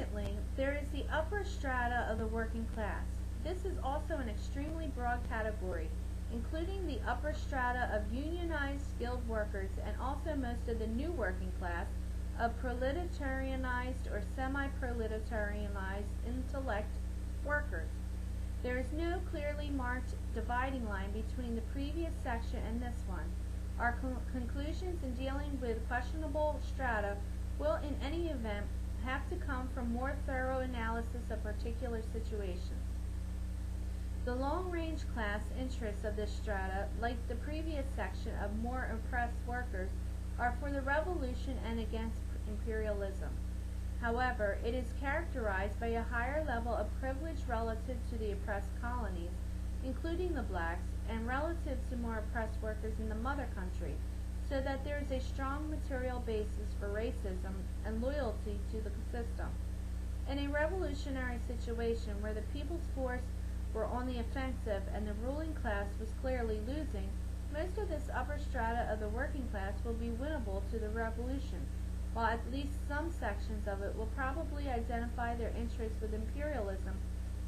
Secondly, there is the upper strata of the working class. This is also an extremely broad category, including the upper strata of unionized skilled workers and also most of the new working class of proletarianized or semi-proletarianized intellect workers. There is no clearly marked dividing line between the previous section and this one. Our conclusions in dealing with questionable strata will in any event have to come from more thorough analysis of particular situations. The long-range class interests of this strata, like the previous section of more oppressed workers, are for the revolution and against imperialism. However, it is characterized by a higher level of privilege relative to the oppressed colonies, including the blacks, and relative to more oppressed workers in the mother country, so that there is a strong material basis for racism and loyalty to the system. In a revolutionary situation where the people's force were on the offensive and the ruling class was clearly losing, most of this upper strata of the working class will be winnable to the revolution, while at least some sections of it will probably identify their interests with imperialism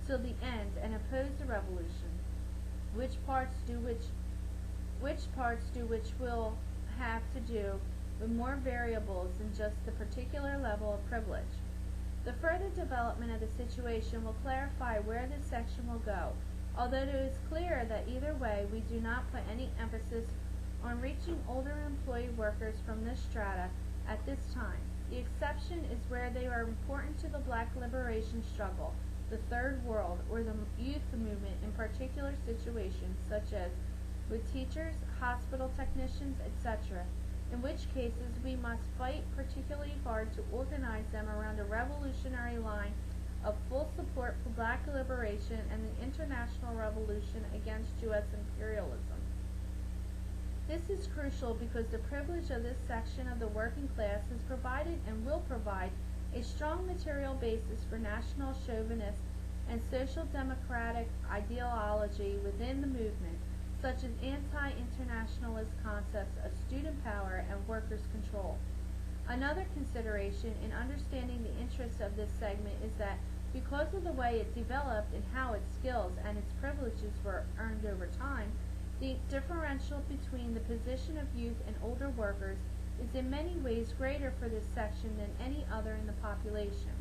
till the end and oppose the revolution. Which parts do which will have to do with more variables than just the particular level of privilege. The further development of the situation will clarify where this section will go, although it is clear that either way we do not put any emphasis on reaching older employed workers from this strata at this time. The exception is where they are important to the black liberation struggle, the Third World, or the youth movement in particular situations such as with teachers, hospital technicians, etc., in which cases we must fight particularly hard to organize them around a revolutionary line of full support for black liberation and the international revolution against U.S. imperialism. This is crucial because the privilege of this section of the working class has provided and will provide a strong material basis for national chauvinist and social democratic ideology within the movement, such as anti-internationalist concepts of student power and workers' control. Another consideration in understanding the interests of this segment is that because of the way it developed and how its skills and its privileges were earned over time, the differential between the position of youth and older workers is in many ways greater for this section than any other in the population.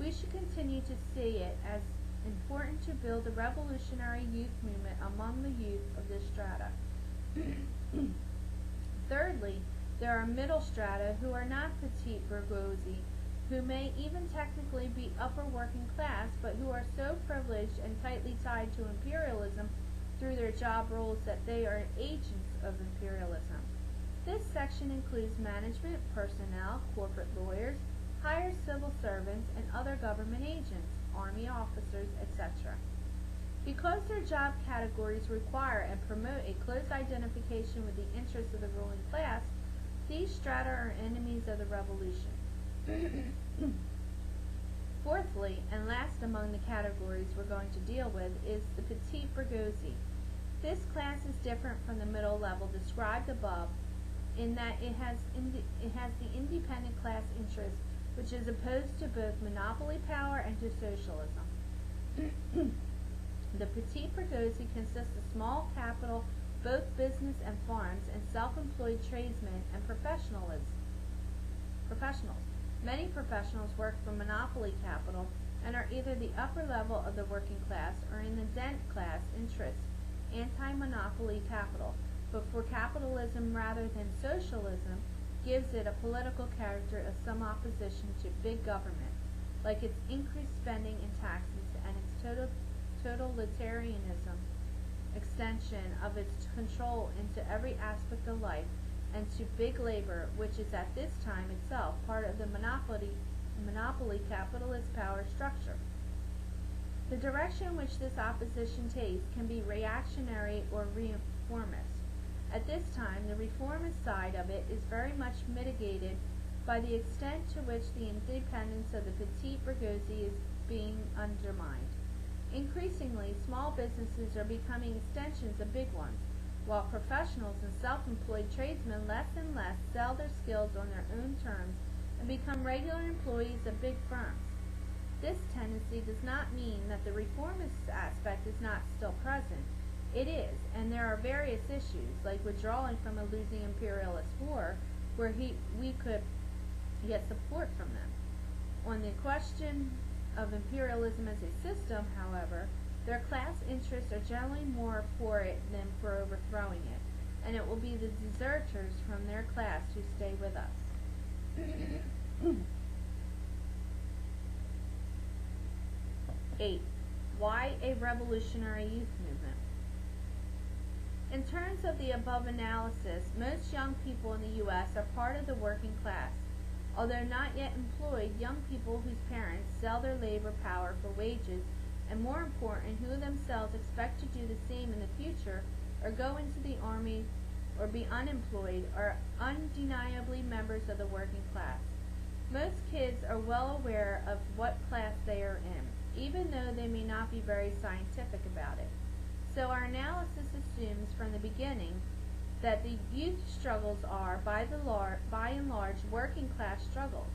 We should continue to see it as important to build a revolutionary youth movement among the youth of this strata. Thirdly, there are middle strata who are not petite bourgeoisie, who may even technically be upper working class, but who are so privileged and tightly tied to imperialism through their job roles that they are agents of imperialism. This section includes management, personnel, corporate lawyers, hired civil servants, and other government agents, army officers, etc. Because their job categories require and promote a close identification with the interests of the ruling class, these strata are enemies of the revolution. Fourthly, and last among the categories we're going to deal with, is the petite bourgeoisie. This class is different from the middle level described above in that it has the independent class interest, which is opposed to both monopoly power and to socialism. The petite bourgeoisie consists of small capital, both business and farms, and self-employed tradesmen and professionals. Many professionals work for monopoly capital and are either the upper level of the working class or in the dent class interest, anti-monopoly capital, but for capitalism rather than socialism gives it a political character of some opposition to big government, like its increased spending and taxes and its totalitarianism, extension of its control into every aspect of life, and to big labor, which is at this time itself part of the monopoly capitalist power structure. The direction which this opposition takes can be reactionary or reformist. At this time, the reformist side of it is very much mitigated by the extent to which the independence of the petite bourgeoisie is being undermined. Increasingly, small businesses are becoming extensions of big ones, while professionals and self-employed tradesmen less and less sell their skills on their own terms and become regular employees of big firms. This tendency does not mean that the reformist aspect is not still present. It is, and there are various issues, like withdrawing from a losing imperialist war, where we could get support from them. On the question of imperialism as a system, however, their class interests are generally more for it than for overthrowing it, and it will be the deserters from their class who stay with us. 8. Why a revolutionary youth movement? In terms of the above analysis, most young people in the U.S. are part of the working class. Although not yet employed, young people whose parents sell their labor power for wages, and more important, who themselves expect to do the same in the future, or go into the army or be unemployed, are undeniably members of the working class. Most kids are well aware of what class they are in, even though they may not be very scientific about it. So our analysis assumes from the beginning that the youth struggles are, by and large, working class struggles.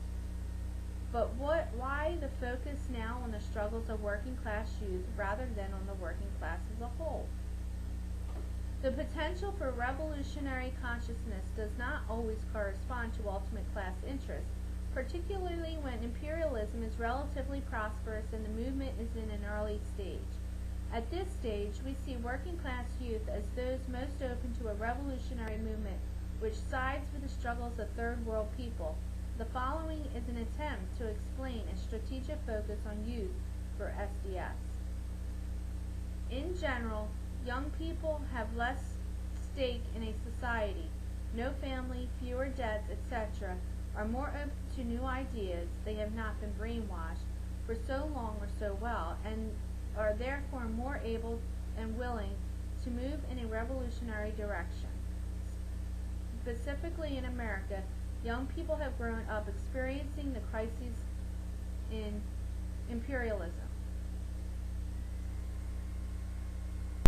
But why the focus now on the struggles of working class youth rather than on the working class as a whole? The potential for revolutionary consciousness does not always correspond to ultimate class interest, particularly when imperialism is relatively prosperous and the movement is in an early stage. At this stage, we see working class youth as those most open to a revolutionary movement which sides with the struggles of third world people. The following is an attempt to explain a strategic focus on youth for SDS. In general, young people have less stake in a society, no family, fewer debts, etc., are more open to new ideas, they have not been brainwashed for so long or so well, and are therefore more able and willing to move in a revolutionary direction. Specifically in America, young people have grown up experiencing the crises in imperialism.